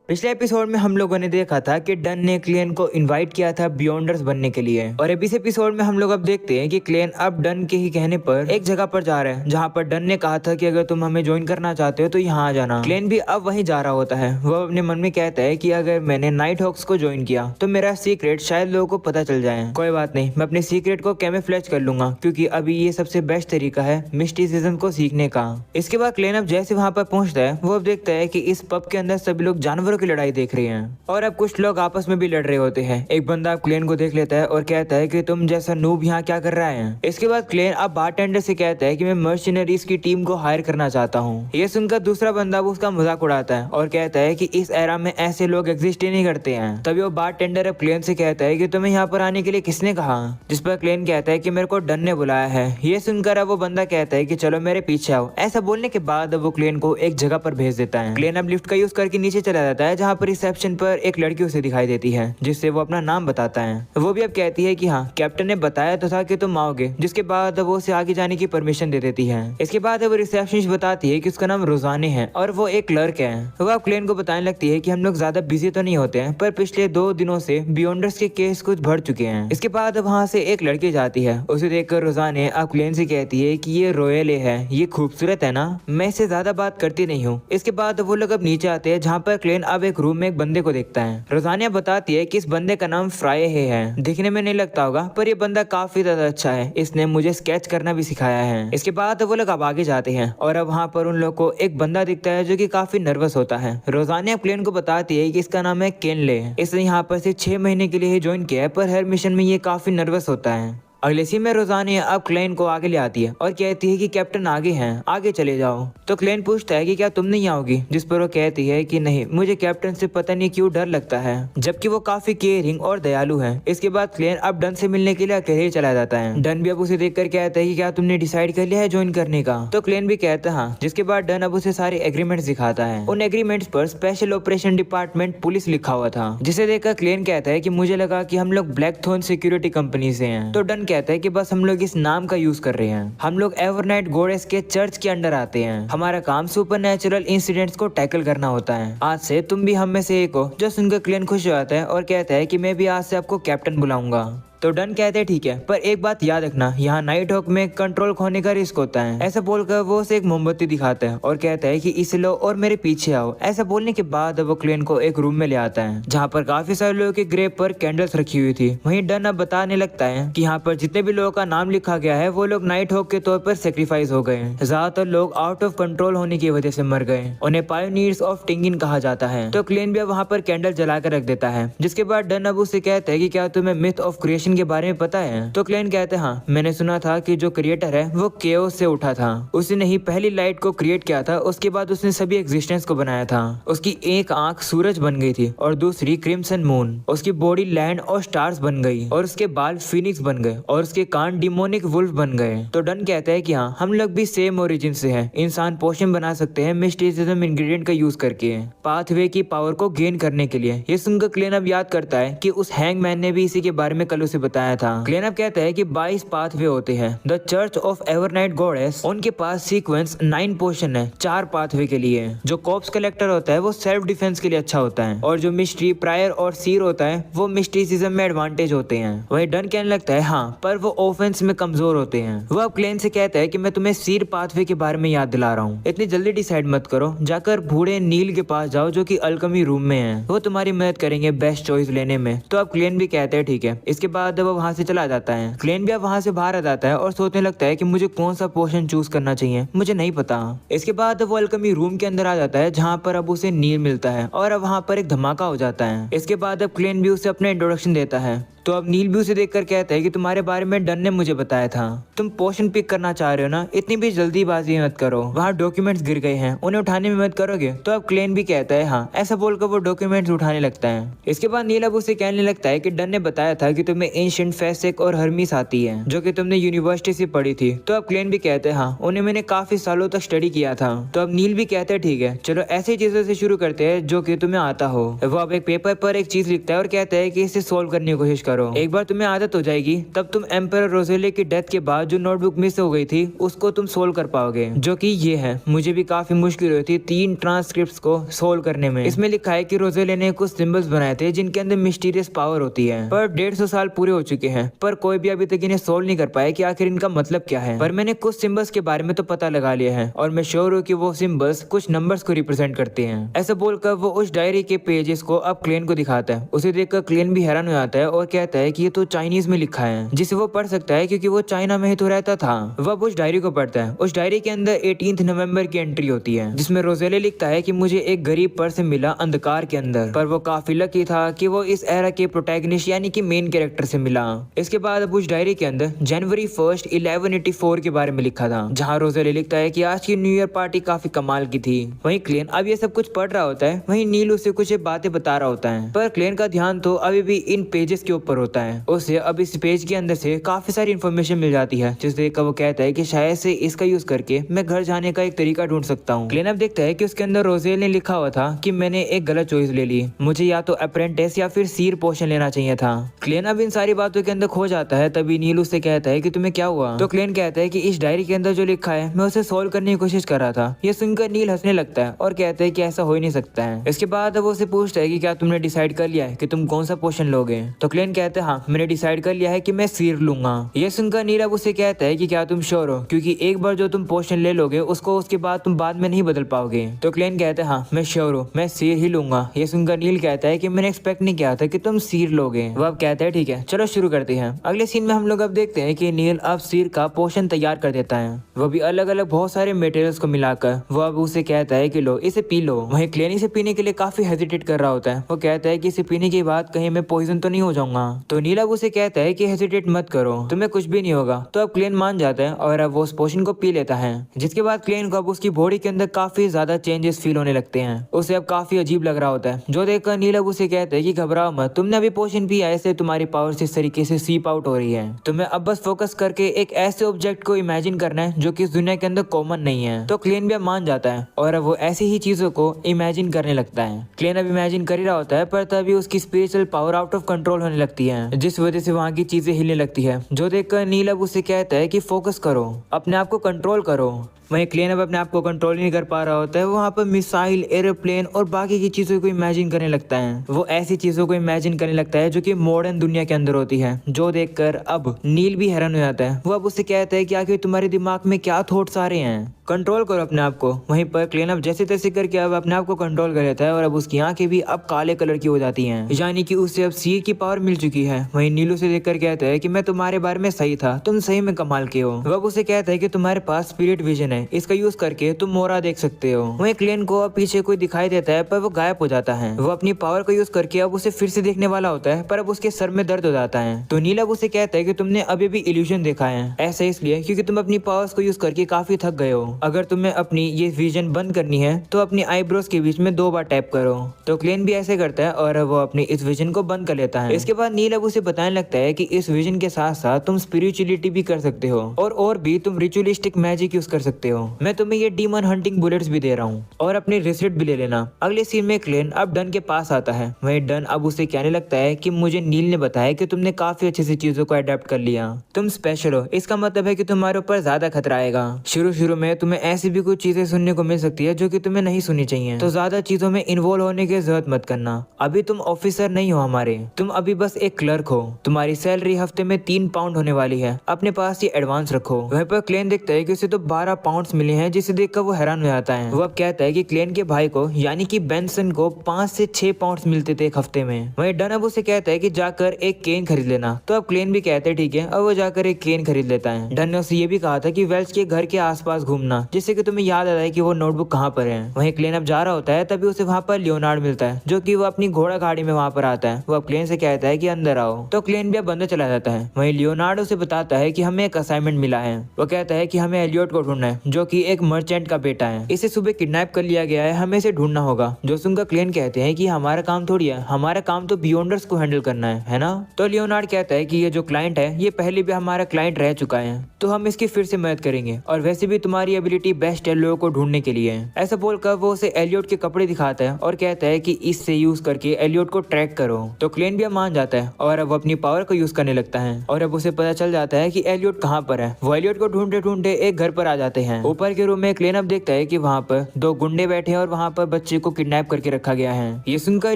पिछले एपिसोड में हम लोगों ने देखा था कि डन ने क्लेन को इनवाइट किया था बियॉन्डर्स बनने के लिए, और इस एपिसोड में हम लोग अब देखते हैं कि क्लेन अब डन के ही कहने पर एक जगह पर जा रहा है जहाँ पर डन ने कहा था कि अगर तुम हमें ज्वाइन करना चाहते हो तो यहाँ आ जाना। क्लेन भी अब वहीं जा रहा होता है। वो अपने मन में कहता है कि अगर मैंने नाइट हॉक्स को ज्वाइन किया तो मेरा सीक्रेट शायद लोगों को पता चल जाए। कोई बात नहीं, मैं अपने सीक्रेट को कैमोफ्लेज कर लूंगा क्योंकि अभी ये सबसे बेस्ट तरीका है मिस्टिसिज्म को सीखने का। इसके बाद क्लेन अब जैसे वहाँ पर पहुंचता है वो अब देखता है कि इस पब के अंदर सभी लोग जानवरों की लड़ाई देख रहे हैं और अब कुछ लोग आपस में भी लड़ रहे होते हैं। एक बंदा क्लेन को देख लेता है और कहता है कि तुम जैसा नूब यहाँ क्या कर रहा है। इसके बाद क्लेन अब बारटेंडर से कहता है कि मैं मर्सिनरीज की टीम को हायर करना चाहता हूँ। ये सुनकर दूसरा बंदा उसका मजाक उड़ाता है और कहता है कि इस एरा में ऐसे लोग एग्जिस्ट ही नहीं करते हैं। तभी वो बारटेंडर अब क्लेन से कहता है कि तुम्हें यहाँ पर आने के लिए किसने कहा, जिस पर क्लेन कहता है कि मेरे को डन ने बुलाया है। ये सुनकर अब वो बंदा कहता है कि चलो मेरे पीछे आओ। ऐसा बोलने के बाद वो क्लेन को एक जगह पर भेज देता है। क्लेन अब लिफ्ट का यूज करके नीचे चला जाता है जहाँ पर रिसेप्शन पर एक लड़की उसे दिखाई देती है जिससे वो अपना नाम बताता है। वो भी अब कहती है कि हाँ कैप्टन ने बताया तो था कि तुम आओगे, जिसके बाद वो उसे आगे जाने की परमिशन दे देती है। इसके बाद वो रिसेप्शनिस्ट बताती है कि उसका नाम रोजाने है और वो एक क्लर्क है। वो अब क्लेन को बताने लगती है कि हम लोग ज्यादा बिजी तो नहीं होते हैं पर पिछले 2 दिनों से बियॉन्डर्स के केस कुछ बढ़ चुके हैं। इसके बाद वहाँ से एक लड़की जाती है। उसे देखकर रोजाने अब क्लेन से कहती है कि ये रॉयल है, ये खूबसूरत है ना, मैं इससे ज्यादा बात करती नहीं हूँ। इसके बाद वो लोग अब नीचे आते हैं जहाँ पर क्लेन अब एक रूम में एक बंदे को देखता है। रोजानिया बताती है कि इस बंदे का नाम फ्राई है। दिखने में नहीं लगता होगा पर ये बंदा काफी ज्यादा अच्छा है, इसने मुझे स्केच करना भी सिखाया है। इसके बाद वो लोग अब आगे जाते हैं और अब वहाँ पर उन लोग को एक बंदा दिखता है जो कि काफी नर्वस होता है। रोजानिया क्लेन को बताती है कि इसका नाम है केनले, इसने यहाँ पर से 6 महीने के लिए ज्वाइन किया है पर हर मिशन में ये काफी नर्वस होता है। अगले सीन में रोजानिया अब क्लेन को आगे ले आती है और कहती है कि कैप्टन आगे हैं, आगे चले जाओ। तो क्लेन पूछता है कि क्या तुम नहीं आओगी, जिस पर वो कहती है कि नहीं, मुझे कैप्टन से पता नहीं क्यों डर लगता है, जबकि वो काफी केयरिंग और दयालु है। इसके बाद क्लेन अब डन से मिलने के लिए अकेले ही चला जाता है। डन भी अब उसे देखकर कहता है कि क्या तुमने डिसाइड कर लिया है ज्वाइन करने का। तो क्लेन भी कहता है हाँ, जिसके बाद डन अब उसे सारे एग्रीमेंट्स दिखाता है। उन एग्रीमेंट्स पर स्पेशल ऑपरेशन डिपार्टमेंट पुलिस लिखा हुआ था, जिसे देखकर क्लेन कहता है कि मुझे लगा कि हम लोग ब्लैक थोर्न सिक्योरिटी कंपनी से हैं। तो डन कहता है कि बस हम लोग इस नाम का यूज कर रहे हैं, हम लोग एवरनाइट गॉडेस के चर्च के अंडर आते हैं, हमारा काम सुपरनैचुरल इंसिडेंट्स को टैकल करना होता है। आज से तुम भी हम में से एक हो। जो सुनकर क्लेन खुश हो जाता है और कहता है कि मैं भी आज से आपको कैप्टन बुलाऊंगा। तो डन कहते हैं ठीक है, पर एक बात याद रखना, यहाँ नाइट हॉक में कंट्रोल खोने का रिस्क होता है। ऐसा बोलकर वो उसे एक मोमबत्ती दिखाता है और कहता है कि इसे लो और मेरे पीछे आओ। ऐसा बोलने के बाद वो क्लेन को एक रूम में ले आता है जहाँ पर काफी सारे लोगों के ग्रेव पर कैंडल्स रखी हुई थी। वहीं डन अब बताने लगता है कि यहाँ पर जितने भी लोगों का नाम लिखा गया है वो लोग नाइट हॉक के तौर पर सेक्रीफाइस हो गए। ज्यादातर लोग आउट ऑफ कंट्रोल होने की वजह से मर गए। उन्हें पायोनियर्स ऑफ टिंगिन कहा जाता है। तो क्लेन भी वहाँ पर कैंडल जलाकर रख देता है। जिसके बाद डन अब उसे कहता है कि क्या तुम्हें मिथ ऑफ क्रिएशन के बारे में पता है। तो क्लेन कहते हैं हाँ, मैंने सुना था कि जो क्रिएटर है वो केओस से उठा था। उसने ही पहली लाइट को क्रिएट किया था, उसके बाद उसने सभी एग्जिस्टेंस को बनाया था। उसकी एक आंख सूरज बन गई थी और दूसरी क्रिम्सन मून। उसकी बॉडी लैंड और स्टार्स बन गई और उसके बाल फिनिक्स बन गए और उसके कान डिमोनिक वुल्फ बन गए। तो डन कहता है कि हाँ, हम लोग भी सेम ओरिजिन से हैं। इंसान पोशन बना सकते हैं मिस्टिसिज्म इंग्रेडिएंट का यूज करके पाथवे की पावर को गेन करने के लिए। ये सुनकर क्लेन अब याद करता है कि उस हैंगमैन ने भी इसी के बारे में कल उसे बताया था। क्लेन अब कहता है कि 22 पाथवे होते हैं। The church of Evernight goddess, उनके पास सीक्वेंस 9 पोशन है 4 पाथवे के लिए। जो कॉप्स कलेक्टर होता है वो सेल्फ डिफेंस के लिए अच्छा होता है और जो मिस्ट्री प्रायर और सीर होता है वो मिस्टिसिज्म में एडवांटेज होते हैं। वही डन कहने लगता है हाँ, पर वो ऑफेंस में कमजोर होते हैं। वो अब क्लेन से कहता है कि मैं तुम्हें सीर पाथवे के बारे में याद दिला रहा हूँ, इतनी जल्दी डिसाइड मत करो, जाकर बूढ़े नील के पास जाओ जो कि अल्केमी रूम में है, वो तुम्हारी मदद करेंगे बेस्ट चॉइस लेने में। तो अब क्लेन भी कहते हैं ठीक है। इसके बाद वो वहाँ से चला जाता है। क्लेन भी अब वहाँ से बाहर आ जाता है और सोचने लगता है कि मुझे कौन सा पोशन चूज करना चाहिए, मुझे नहीं पता। इसके बाद वो अल्केमी रूम के अंदर आ जाता है जहाँ पर अब उसे नील मिलता है और अब वहाँ पर एक धमाका हो जाता है। इसके बाद अब क्लेन भी उसे अपना इंट्रोडक्शन देता है। तो अब नील भी उसे देखकर कहता है कि तुम्हारे बारे में डन ने मुझे बताया था, तुम पोशन पिक करना चाह रहे हो ना, इतनी भी जल्दीबाजी मत करो, वहाँ डॉक्यूमेंट्स गिर गए हैं, उन्हें उठाने में मदद करोगे। तो अब क्लेन भी कहता है हाँ। ऐसा बोलकर वो डॉक्यूमेंट्स उठाने लगता है। इसके बाद नील अब उसे कहने लगता है कि डन ने बताया था कि तुम्हें एंशिएंट फेसिक और हर्मिस आती है जो कि तुमने यूनिवर्सिटी से पढ़ी थी। तो अब क्लेन भी कहते हैं हाँ, उन्हें मैंने काफी सालों तक स्टडी किया था। तो अब नील भी कहते हैं ठीक है, चलो ऐसी चीजों से शुरू करते हैं जो कि तुम्हें आता हो। वो अब एक पेपर पर एक चीज लिखता है और कहता है कि इसे सोल्व करने की कोशिश करो। करो। एक बार तुम्हें आदत हो जाएगी तब तुम एम्परर रोजेले की डेथ के बाद जो नोटबुक मिस हो गई थी उसको तुम सोल्व कर पाओगे, जो कि ये है। मुझे भी काफी मुश्किल हुई थी 3 ट्रांसक्रिप्ट्स को सोल्व करने में। इसमें लिखा है कि रोजेले ने कुछ सिंबल्स बनाए थे जिनके अंदर मिस्टीरियस पावर होती है, पर 150 साल पूरे हो चुके हैं पर कोई भी अभी तक इन्हें सोल्व नहीं कर पाया कि आखिर इनका मतलब क्या है। पर मैंने कुछ सिंबल्स के बारे में तो पता लगा लिया है और मैं श्योर हूँ कि वो सिंबल्स कुछ नंबर्स को रिप्रेजेंट करते हैं। ऐसा बोलकर वो उस डायरी के पेजेस को अब क्लेन को दिखाता है। उसे देखकर क्लेन भी हैरान हो जाता है और कहता है कि ये तो चाइनीज में लिखा है, जिसे वो पढ़ सकता है क्योंकि वो चाइना में ही तो रहता था। वह उस डायरी को पढ़ता है। उस डायरी के अंदर 18 नवंबर की एंट्री होती है जिसमें रोजेले लिखता है कि मुझे एक गरीब पर्सन मिला अंधकार के अंदर, पर वो काफी लकी था कि वो इस एरा के प्रोटैगनिस्ट यानी कि मेन कैरेक्टर से मिला। इसके बाद अब उस डायरी के अंदर जनवरी 1 1184 के बारे में लिखा था, जहाँ रोजेले लिखता है कि आज की न्यू ईयर पार्टी काफी कमाल की थी। वहीं क्लेन अब ये सब कुछ पढ़ रहा होता है, वहीं नील उसे कुछ बातें बता रहा होता है, पर क्लेन का ध्यान तो अभी भी इन पेजेस के ऊपर होता है। उसे अब इस पेज के अंदर से काफी सारी इन्फॉर्मेशन मिल जाती है, जिसे देखकर वो कहता है कि शायद से इसका यूज करके मैं घर जाने का एक तरीका ढूंढ सकता हूँ। क्लेन अब देखता है कि उसके अंदर रोजेल ने लिखा हुआ था कि मैंने एक गलत चॉइस ले ली, मुझे या तो अप्रेंटिस या फिर सीर पोशन लेना चाहिए था। क्लेन अब इन सारी बातों के अंदर खो जाता है। तभी नील उससे कहता है कि तुम्हें क्या हुआ? तो क्लेन कहता है कि इस डायरी के अंदर जो लिखा है मैं उसे सोल्व करने की कोशिश कर रहा था। ये सुनकर नील हंसने लगता है और कहता है कि ऐसा हो ही नहीं सकता है। इसके बाद वो उसे पूछता है कि क्या तुमने डिसाइड कर लिया है कि तुम कौन सा पोशन लोगे? तो क्लेन कहता है हाँ, मैंने डिसाइड कर लिया है कि मैं सीर लूंगा। ये सुनकर नील अब उसे कहता है कि क्या तुम श्योर हो, क्योंकि एक बार जो तुम पोशन ले लोगे उसको उसके बाद तुम बाद में नहीं बदल पाओगे। तो क्लेन कहता है हाँ मैं श्योर हूँ, मैं सीर ही लूंगा। ये सुनकर नील कहता है कि मैंने एक्सपेक्ट नहीं किया था कि तुम सीर लोगे। वो अब कहता है ठीक है चलो शुरू करते हैं। अगले सीन में हम लोग अब देखते हैं कि नील अब सीर का पोशन तैयार कर देता है, वो भी अलग अलग बहुत सारे मटेरियल्स को मिलाकर। वो अब उसे कहता है कि लो इसे पी लो। वहीं क्लेन इसे पीने के लिए काफी हेजिटेट कर रहा होता है। वो कहता है कि इसे पीने के बाद कहीं मैं पॉइजन तो नहीं हो जाऊंगा। तो नील अब उसे कहता है कि हेजिटेट मत करो, तुम्हें कुछ भी नहीं होगा। तो अब क्लेन मान जाता है और अब वो उस पोशन को पी लेता है, जिसके बाद क्लेन को अब उसकी बॉडी के अंदर काफी ज्यादा चेंजेस फील होने लगते हैं। उसे अब काफी अजीब लग रहा होता है, जो देखकर नील अब उसे कहता है कि घबराओ मत, तुमने अभी पोशन पिया है इससे तुम्हारी पावर इस तरीके से सीप आउट हो रही है। तुम्हें अब बस फोकस करके एक ऐसे ऑब्जेक्ट को इमेजिन करना है जो कि इस दुनिया के अंदर कॉमन नहीं है। तो क्लेन भी अब मान जाता है और अब वो ऐसी ही चीजों को इमेजिन करने लगता है। क्लेन अब इमेजिन कर ही रहा होता है, पर तभी उसकी spiritual power out of control होने लगती है, जिस वजह से वहाँ की चीजें हिलने लगती है। जो देखकर नील अब उसे कहता है कि फोकस करो, अपने आप को कंट्रोल करो। वहीं क्लेन अब अपने आप को कंट्रोल नहीं कर पा रहा होता है, वहाँ पर मिसाइल, एरोप्लेन और बाकी की चीजों को इमेजिन करने लगता है। वो ऐसी चीजों को इमेजिन करने लगता है जो कि मॉडर्न दुनिया के अंदर होती है, जो देखकर अब नील भी हैरान हो जाता है। वो अब उससे कहता है कि आखिर तुम्हारे दिमाग में क्या थॉट्स आ रहे हैं, कंट्रोल करो अपने आप को। वहीं पर क्लेन अब जैसे तैसे करके अब अपने आप को कंट्रोल कर लेता है और अब उसकी आंखें भी अब काले कलर की हो जाती हैं, यानी कि उसे अब सीर की पावर मिल चुकी है। वहीं नील उसे देखकर कहता है कि मैं तुम्हारे बारे में सही था, तुम सही में कमाल के हो। वो अब उसे कहता है कि तुम्हारे पास स्पिरिट विजन है, इसका यूज करके तुम मोरा देख सकते हो। वहीं क्लेन को अब पीछे कोई दिखाई देता है, पर वो गायब हो जाता है। वो अपनी पावर का यूज करके अब उसे फिर से देखने वाला होता है, पर अब उसके सर में दर्द हो जाता है। तो नील अब उसे कहता है कि तुमने अभी भी इल्यूजन देखा है, ऐसा इसलिए क्योंकि तुम अपनी पावर्स को यूज करके काफी थक गए हो। अगर तुम्हें अपनी ये विजन बंद करनी है तो अपनी आईब्रोज के बीच में 2 बार टैप करो। तो क्लेन भी ऐसे करता है और वो अपनी इस विजन को बंद कर लेता है। इसके बाद नील अब उसे बताने लगता है कि इस विजन के साथ साथ तुम स्पिरिचुअलिटी भी कर सकते हो और भी तुम रिचुअलिस्टिक मैजिक यूज कर सकते हो। मैं तुम्हें ये डीमन हंटिंग बुलेट्स भी दे रहा हूँ और अपनी रिसिप्ट भी ले लेना। अगले सीन में क्लेन अब डन के पास आता है। वहीं डन अब उसे कहने लगता है कि मुझे नील ने बताया कि तुमने काफी अच्छी सी चीजों को अडेप्ट कर लिया, तुम स्पेशल हो, इसका मतलब है कि तुम्हारे ऊपर ज्यादा खतरा आएगा। शुरू में तुम्हें ऐसी भी कुछ चीजें सुनने को मिल सकती है जो कि तुम्हें नहीं सुननी चाहिए, तो ज्यादा चीजों में इन्वॉल्व होने की जरूरत मत करना। अभी तुम ऑफिसर नहीं हो हमारे, तुम अभी बस एक क्लर्क हो। तुम्हारी सैलरी हफ्ते में 3 पाउंड होने वाली है, अपने पास ये एडवांस रखो। वहीं पर क्लेन देखता है कि उसे तो 12 पाउंड मिले हैं, जिसे देखकर वो हैरान हो जाता है। वो अब कहता है कि क्लेन के भाई को यानी कि बेंसन को 5 से 6 पाउंड मिलते थे एक हफ्ते में। वहीं डन अब उसे कहता है कि जाकर एक केन खरीद लेना। तो अब क्लेन भी कहते हैं ठीक है, अब वो जाकर एक केन खरीद लेता है। डन ने उसे ये भी कहा था कि वेल्स के घर के आसपास घूमना, जिससे कि तुम्हें याद आता है कि वो नोटबुक कहाँ पर है। वहीं क्लेन अब जा रहा होता है, तभी उसे वहाँ पर लियोनार्ड मिलता है, जो कि वो अपनी घोड़ा गाड़ी में वहाँ पर आता है। वो अब क्लेन से कहता है कि अंदर आओ। तो क्लेन भी अब अंदर चला जाता है। वहीं लियोनार्ड उसे बताता है कि हमें एक असाइनमेंट मिला है। वो कहता है कि हमें एलियट को ढूंढना है, जो कि एक मर्चेंट का बेटा है। इसे सुबह किडनैप कर लिया गया है, हमें इसे ढूंढना होगा। जो सुनकर क्लेन कहते हैं कि हमारा काम थोड़ी है, हमारा काम तो बियॉन्डर्स को हैंडल करना है ना। तो लियोनार्ड कहता है कि ये जो क्लाइंट है ये पहले भी हमारा क्लाइंट रह चुका है, तो हम इसकी फिर से मदद करेंगे। और वैसे भी तुम्हारी एबिलिटी बेस्ट है लोगों को ढूंढने के लिए। ऐसा बोलकर वो उसे एलियट के कपड़े दिखाता है और कहता है कि इससे यूज करके एलियट को ट्रैक करो। तो क्लेन भी अब मान जाता है और अब अपनी पावर को यूज करने लगता है और अब उसे पता चल जाता है कि एलियट कहाँ पर है। वो एलियट को ढूंढते ढूंढते एक घर पर आ जाते हैं। ऊपर के रूम में क्लेन अब देखता है कि वहाँ पर दो गुंडे बैठे हैं और वहाँ पर बच्चे को किडनैप करके रखा गया है। ये सुनकर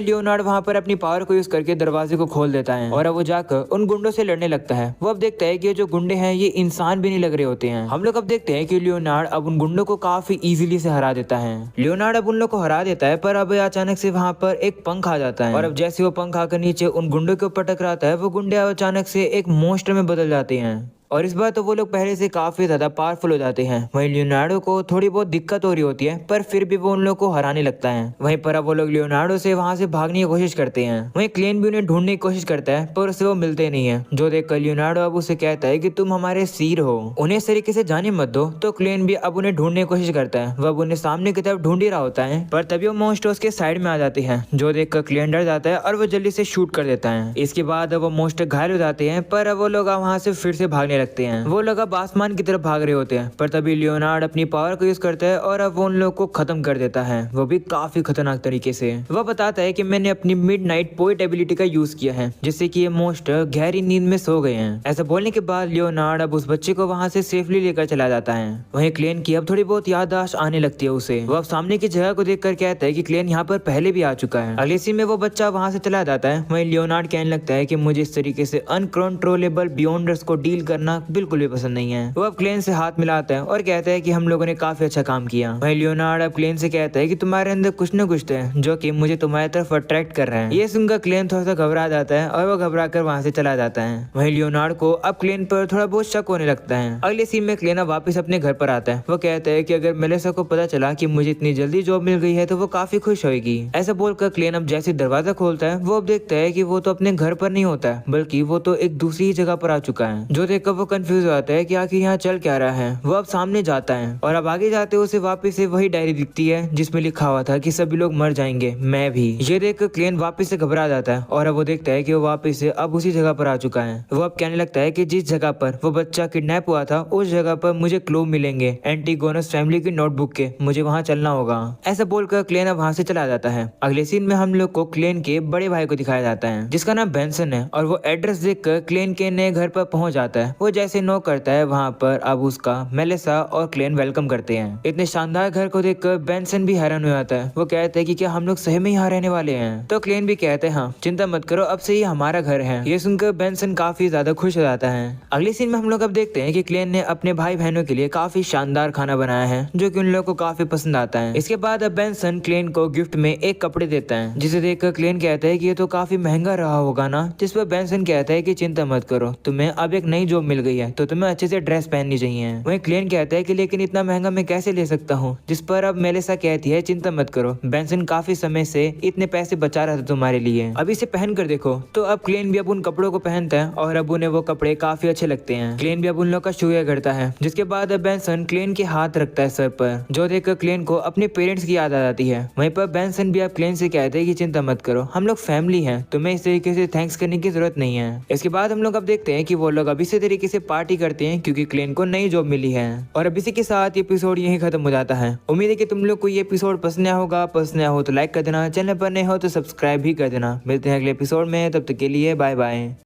लियोनार्ड वहाँ पर अपनी पावर को यूज करके दरवाजे को खोल देता है और अब वो जाकर उन गुंडों से लड़ने लगता है। वो अब देखता है कि ये जो गुंडे हैं ये इंसान भी नहीं लग रहे होते हैं। हम लोग अब देखते हैं कि लियोनार्ड अब उन गुंडों को काफी इजीली से हरा देता है। लियोनार्ड अब उन लोग को हरा देता है पर अब अचानक से वहाँ पर एक पंख आ जाता है और अब जैसे वो पंख आकर नीचे उन गुंडों के ऊपर टकराता है वो गुंडे अचानक से एक मॉन्स्टर में बदल जाते हैं और इस बार तो वो लोग पहले से काफी ज्यादा पावरफुल हो जाते हैं। वहीं लियोनार्डो को थोड़ी बहुत दिक्कत हो रही होती है पर फिर भी वो उन लोग को हराने लगता है। वहीं पर अब वो लोग लियोनार्डो से वहां से भागने की कोशिश करते हैं। वहीं क्लेन भी उन्हें ढूंढने की कोशिश करता है पर उससे वो मिलते नहीं है। जो देखकर लियोनार्डो अब उसे कहता है कि तुम हमारे सिर हो, उन्हें इस तरीके से जाने मत दो। तो क्लेन भी अब उन्हें ढूंढने की कोशिश करता है। वह उन्हें सामने की तरफ ढूंढ ही रहा होता है पर तभी वो मॉन्स्टर उसके साइड में आ जाते हैं। जो देखकर क्लेन डर जाता है और वो जल्दी से शूट कर देता है। इसके बाद वो मॉन्स्टर घायल हो जाते हैं पर अब वो लोग वहां से फिर से भागने लगते हैं। वो लोग अब आसमान की तरफ भाग रहे होते हैं पर तभी लियोनार्ड अपनी पावर को यूज करता है और अब वो उन लोग को खत्म कर देता है, वो भी काफी खतरनाक तरीके से। वह बताता है कि मैंने अपनी मिडनाइट पोएट एबिलिटी का यूज किया है जिससे कि ये मॉन्स्टर गहरी नींद में सो गए हैं। ऐसा बोलने के बाद लियोनार्ड अब उस बच्चे को वहां से सेफली लेकर चला जाता है। वहीं क्लेन की अब थोड़ी बहुत याददाश्त आने लगती है उसे। वो अब सामने की जगह को देखकर कहता है कि क्लेन यहाँ पर पहले भी आ चुका है। अगले सीन में वो बच्चा वहां से चला जाता है। वहीं लियोनार्ड कहने लगता है कि मुझे इस तरीके से अनकंट्रोलेबल बियॉन्डर्स को डील करना बिल्कुल भी पसंद नहीं है। वो अब क्लेन से हाथ मिलाता है और कहता है कि हम लोगों ने काफी अच्छा काम किया। वहीं लियोनार्ड अब क्लेन से कहता है कि तुम्हारे अंदर कुछ न कुछ तो है जो कि मुझे तुम्हारी तरफ अट्रैक्ट कर रहा है। ये सुनकर क्लेन थोड़ा सा घबरा जाता है और वो घबरा कर वहां से चला जाता है। वहीं लियोनार्ड को अब क्लेन पर थोड़ा बहुत शक होने लगता है। अगले सीन में क्लेन वापस अपने घर पर आता है। वो कहता है कि अगर मेलेसा को पता चला कि मुझे इतनी जल्दी जॉब मिल गई है तो वो काफी खुश होगी। ऐसा बोलकर क्लेन अब जैसे दरवाजा खोलता है वो अब देखता है कि वो तो अपने घर पर नहीं होता है बल्कि वो तो एक दूसरी जगह पर आ चुका है। जो देखकर वो कंफ्यूज हो जाता है कि आखिर यहाँ चल क्या रहा है। वो अब सामने जाता है और अब आगे जाते उसे वापस से वही डायरी दिखती है जिसमें लिखा हुआ था कि सभी लोग मर जाएंगे, मैं भी। ये देखकर क्लेन वापस से घबरा जाता है और अब वो देखता है कि वो वापस से अब उसी जगह पर आ चुका है। वो अब कहने लगता है कि जिस जगह पर वो बच्चा किडनैप हुआ था उस जगह पर मुझे क्लू मिलेंगे एंटीगोनस फैमिली की नोटबुक के, मुझे वहाँ चलना होगा। ऐसा बोलकर क्लेन अब वहाँ से चला जाता है। अगले सीन में हम लोग को क्लेन के बड़े भाई को दिखाया जाता है जिसका नाम बेंसन है और वो एड्रेस देखकर क्लेन के नए घर पर पहुंच जाता है। वो जैसे नॉक करता है वहाँ पर अब उसका मेलेसा और क्लेन वेलकम करते हैं। इतने शानदार घर को देखकर बेंसन भी हैरान हो जाता है। वो कहते हैं कि क्या हम लोग सही में यहाँ रहने वाले हैं। तो क्लेन भी कहते हैं हाँ चिंता मत करो, अब से ये हमारा घर है। ये सुनकर बेंसन काफी ज्यादा खुश हो जाता है। अगले सीन में हम लोग अब देखते हैं कि क्लेन ने अपने भाई बहनों के लिए काफी शानदार खाना बनाया है जो कि उन लोगों को काफी पसंद आता है। इसके बाद अब बेंसन क्लेन को गिफ्ट में एक कपड़े देता है जिसे देखकर क्लेन कहता है कि ये तो काफी महंगा रहा होगा ना। जिस पर बेंसन कहता है कि चिंता मत करो, तुम्हें अब एक नई जॉब मिल गई है तो तुम्हें अच्छे से ड्रेस पहननी चाहिए। वहीं क्लेन कहता है कि लेकिन इतना महंगा मैं कैसे ले सकता हूँ। जिस पर अब मेलेसा कहती है चिंता मत करो, बेंसन काफी समय से इतने पैसे बचा रहा था तुम्हारे लिए, अब इसे पहन कर देखो। तो अब क्लेन भी अब उन कपड़ों को पहनता है और अब उन्हें वो कपड़े काफी अच्छे लगते हैं। क्लेन भी अब उन लोग का शुक्रिया करता है जिसके बाद अब बेंसन क्लेन के हाथ रखता है सर पर, जो देखकर क्लेन को अपने पेरेंट्स की याद आ जाती है। वहीं पर बेंसन भी अब क्लेन से कहते हैं कि चिंता मत करो, हम लोग फैमिली हैं, तुम्हें इस तरीके से थैंक्स करने की जरूरत नहीं है। इसके बाद हम लोग अब देखते हैं कि वो लोग अभी से तरीके से पार्टी करते हैं क्योंकि क्लेन को नई जॉब मिली है। और अब इसी के साथ एपिसोड यहीं खत्म हो जाता है। उम्मीद है कि तुम लोग को ये एपिसोड पसंद आया होगा। पसंद आया हो तो लाइक कर देना, चैनल पर नए हो तो सब्सक्राइब भी कर देना। मिलते हैं अगले एपिसोड में, तब तक के लिए बाय बाय।